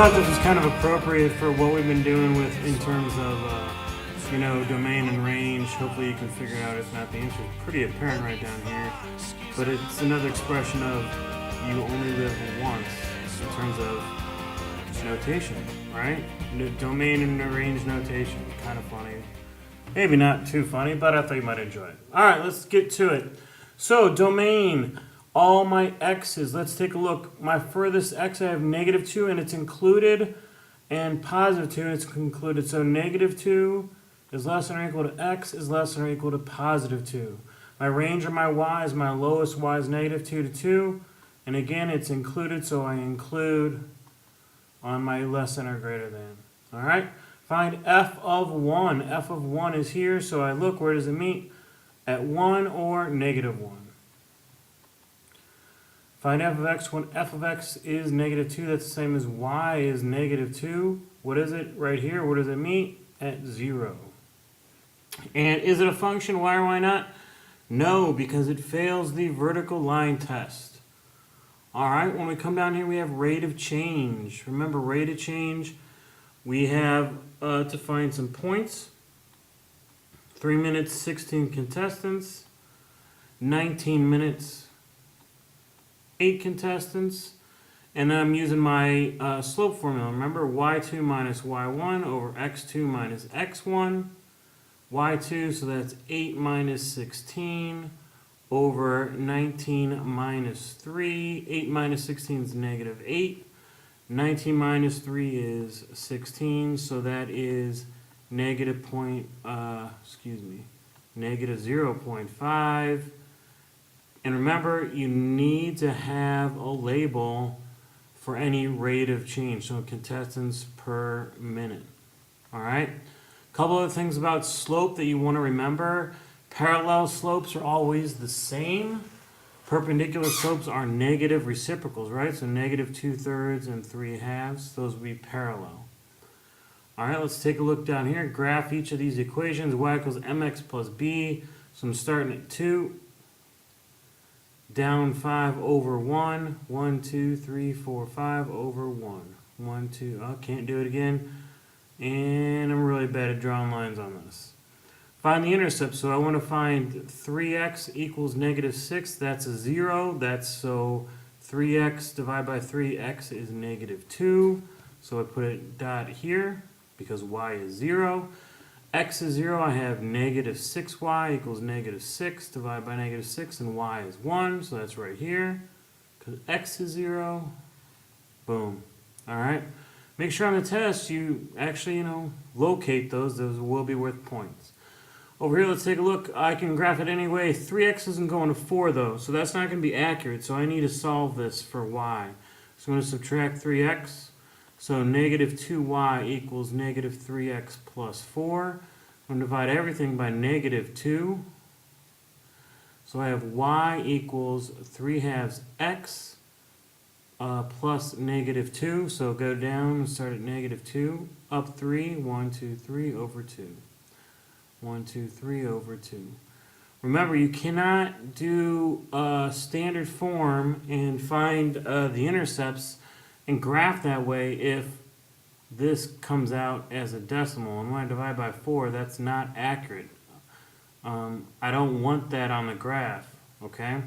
thought this was kind of appropriate for what we've been doing with in terms of domain and range. Hopefully you can figure it out. If not, the answer is pretty apparent right down here. But it's another expression of you only live once in terms of notation, right? Domain and range notation. Kind of funny. Maybe not too funny, but I thought you might enjoy it. All right, let's get to it. So domain, all my x's. Let's take a look. My furthest x, I have -2, and it's included, and +2, and it's included. So -2 is less than or equal to x is less than or equal to +2. My range or my y is my lowest y is -2 to 2. And again, it's included, so I include on my less than or greater than. All right? Find f of 1. F of 1 is here, so I look, where does it meet? At 1 or -1. Find f of x when f of x is -2. That's the same as y is -2. What is it right here? Where does it meet? At 0. And is it a function? Why or why not? No, because it fails the vertical line test. All right, when we come down here, we have rate of change. Remember, rate of change, we have to find some points. 3 minutes, 16 contestants. 19 minutes, 8 contestants. And then I'm using my slope formula. Remember, y2 minus y1 over x2 minus x1. y2, so that's 8 minus 16 over 19 minus 3. 8 minus 16 is -8. 19 minus 3 is 16, so that is -0.5. And remember, you need to have a label for any rate of change, so contestants per minute. All right? A couple of things about slope that you want to remember. Parallel slopes are always the same. Perpendicular slopes are negative reciprocals, right? So -2/3 and 3/2. Those would be parallel. All right, let's take a look down here. Graph each of these equations. Y equals mx plus b. So I'm starting at 2. Down 5 over 1. 1, 2, 3, 4, 5 over 1. 1, 2. Oh, can't do it again. And I'm really bad at drawing lines on this. Find the intercept. So I want to find 3x equals -6. That's a 0. That's so 3x divided by 3x is -2. So I put a dot here because y is 0. X is 0. I have -6y equals -6 divided by -6, and y is 1. So that's right here. Because x is 0. Boom. All right. Make sure on the test you actually, locate those. Those will be worth points. Over here, let's take a look. I can graph it anyway. 3x isn't going to 4, though, so that's not going to be accurate. So I need to solve this for y. So I'm going to subtract 3x. So -2y equals -3x plus 4. I'm going to divide everything by -2. So I have y equals 3/2 x plus -2. So go down and start at -2. Up 3. 1, 2, 3 over 2. 1, 2, 3 over 2. Remember, you cannot do a standard form and find the intercepts and graph that way if this comes out as a decimal. And when I divide by 4, that's not accurate. I don't want that on the graph, okay?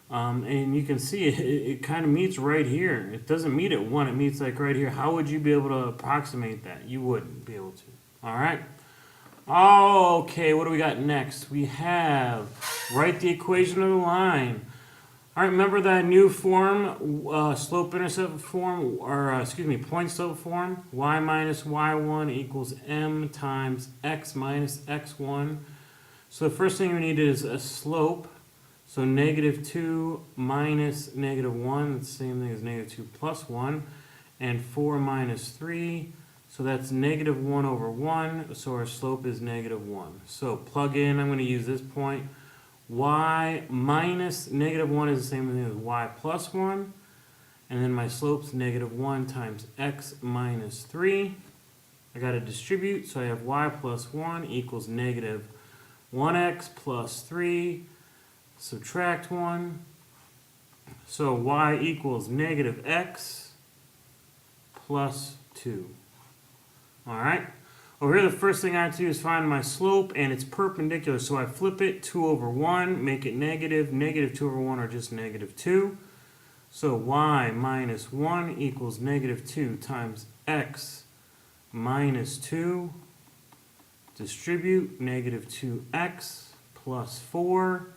And you can see it kind of meets right here. It doesn't meet at 1, it meets like right here. How would you be able to approximate that? You wouldn't be able to. All right? Oh, okay, what do we got next? We have, write the equation of the line. All right, remember that new form, slope-intercept form, or point-slope form? Y minus y1 equals m times x minus x1. So the first thing we need is a slope. So -2 minus -1, that's the same thing as -2 plus 1. And 4 minus 3. So that's -1 over 1, so our slope is -1. So plug in, I'm going to use this point. Y minus -1 is the same thing as y plus 1. And then my slope's -1 times x minus 3. I got to distribute, so I have y plus 1 equals -1x plus 3. Subtract 1. So y equals -x plus 2. All right. Over here, the first thing I have to do is find my slope, and it's perpendicular. So I flip it 2 over 1, make it negative. Negative 2 over 1 are just negative 2. So y minus 1 equals negative 2 times x minus 2. Distribute negative 2x plus 4.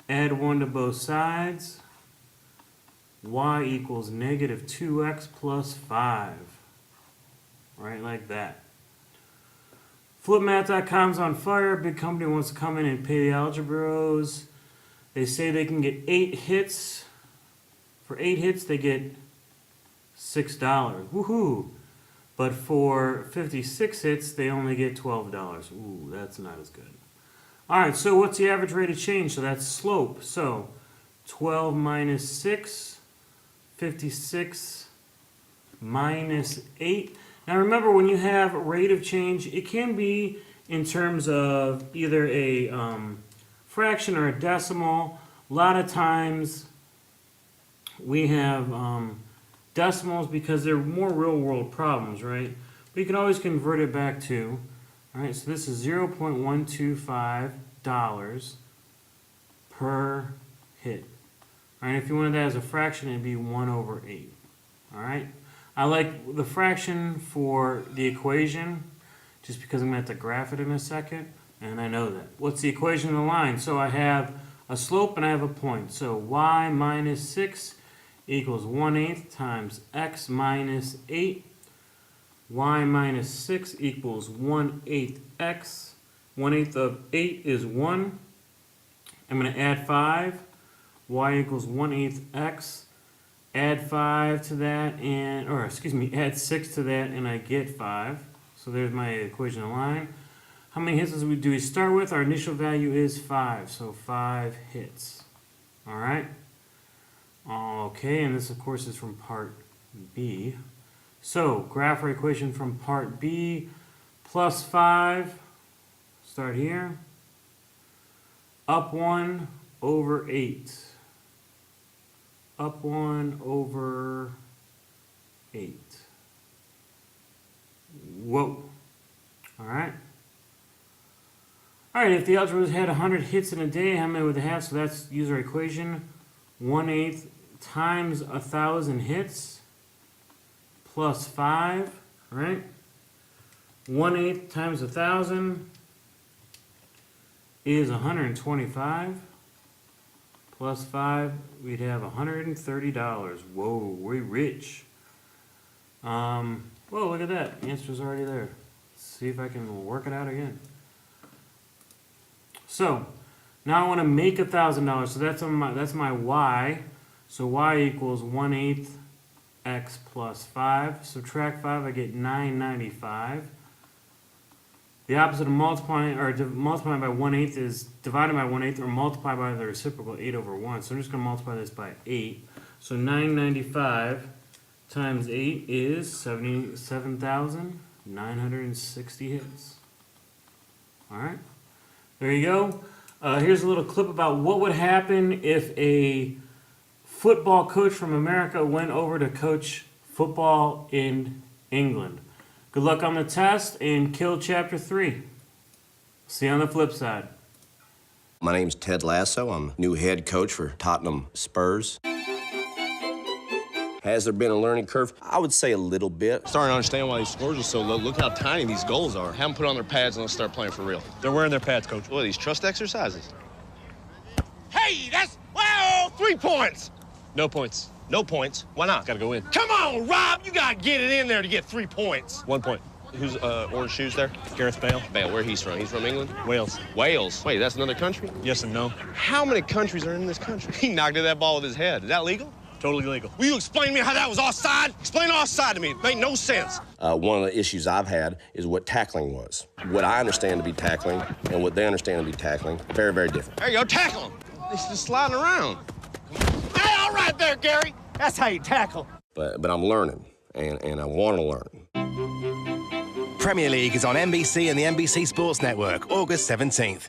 Add 1 to both sides. Y equals negative 2x plus 5. Right like that. Flipmath.com's on fire. Big company wants to come in and pay the algebros. They say they can get 8 hits. For 8 hits, they get $6. Woohoo! But for 56 hits, they only get $12. Ooh, that's not as good. All right, so what's the average rate of change? So that's slope. So 12 minus 6, 56 minus 8. Now remember, when you have rate of change, it can be in terms of either a fraction or a decimal. A lot of times we have decimals because they're more real-world problems, right? But you can always convert it back to, all right, so this is $0.125 per hit. All right, if you wanted that as a fraction, it'd be 1 over 8. All right? I like the fraction for the equation just because I'm going to have to graph it in a second, and I know that. What's the equation of the line? So I have a slope and I have a point. So y minus 6 equals 1/8 times x minus 8. Y minus 6 equals 1/8 x. 1/8 of 8 is 1. I'm going to add 5. Y equals 1/8 x. Add 5 to that, add 6 to that, and I get 5. So there's my equation of line. How many hits do we start with? Our initial value is 5, so 5 hits. All right? Okay, and this, of course, is from part B. So, graph our equation from part B. Plus 5, start here. Up 1 over 8. Up 1 over 8. Whoa. All right. All right, if the algebras had 100 hits in a day, how many would they have? So that's, use our equation. 1/8 times 1,000 hits plus 5, right? 1/8 times 1,000 is 125. Plus 5, we'd have $130. Whoa, we're rich. Whoa, look at that. The answer's already there. Let's see if I can work it out again. So, now I want to make $1,000. So that's my y. So y equals 1/8 x plus 5. Subtract 5, I get 995. The opposite of multiplying by 1/8 is divided by 1/8 or multiply by the reciprocal 8 over 1. So I'm just going to multiply this by 8. So 995 times 8 is 77,960 hits. All right. There you go. Here's a little clip about what would happen if a football coach from America went over to coach football in England. Good luck on the test and kill chapter 3. See you on the flip side. My name's Ted Lasso. I'm new head coach for Tottenham Spurs. Has there been a learning curve? I would say a little bit. Starting to understand why these scores are so low. Look how tiny these goals are. Have them put on their pads and let's start playing for real. They're wearing their pads, Coach. What are these, trust exercises? Hey, that's, wow, 3 points. No points. No points. Why not? Gotta go in. Come on, Rob. You gotta get it in there to get 3 points. 1 point. Who's orange shoes there? Gareth Bale. Bale, where he's from? He's from England? Wales. Wales. Wait, that's another country? Yes and no. How many countries are in this country? He knocked at that ball with his head. Is that legal? Totally legal. Will you explain to me how that was offside? Explain offside to me. It made no sense. One of the issues I've had is what tackling was. What I understand to be tackling and what they understand to be tackling, very, very different. There you go, tackle him. He's just sliding around. Hey, all right there, Gary. That's how you tackle. But I'm learning, and I want to learn. Premier League is on NBC and the NBC Sports Network, August 17th.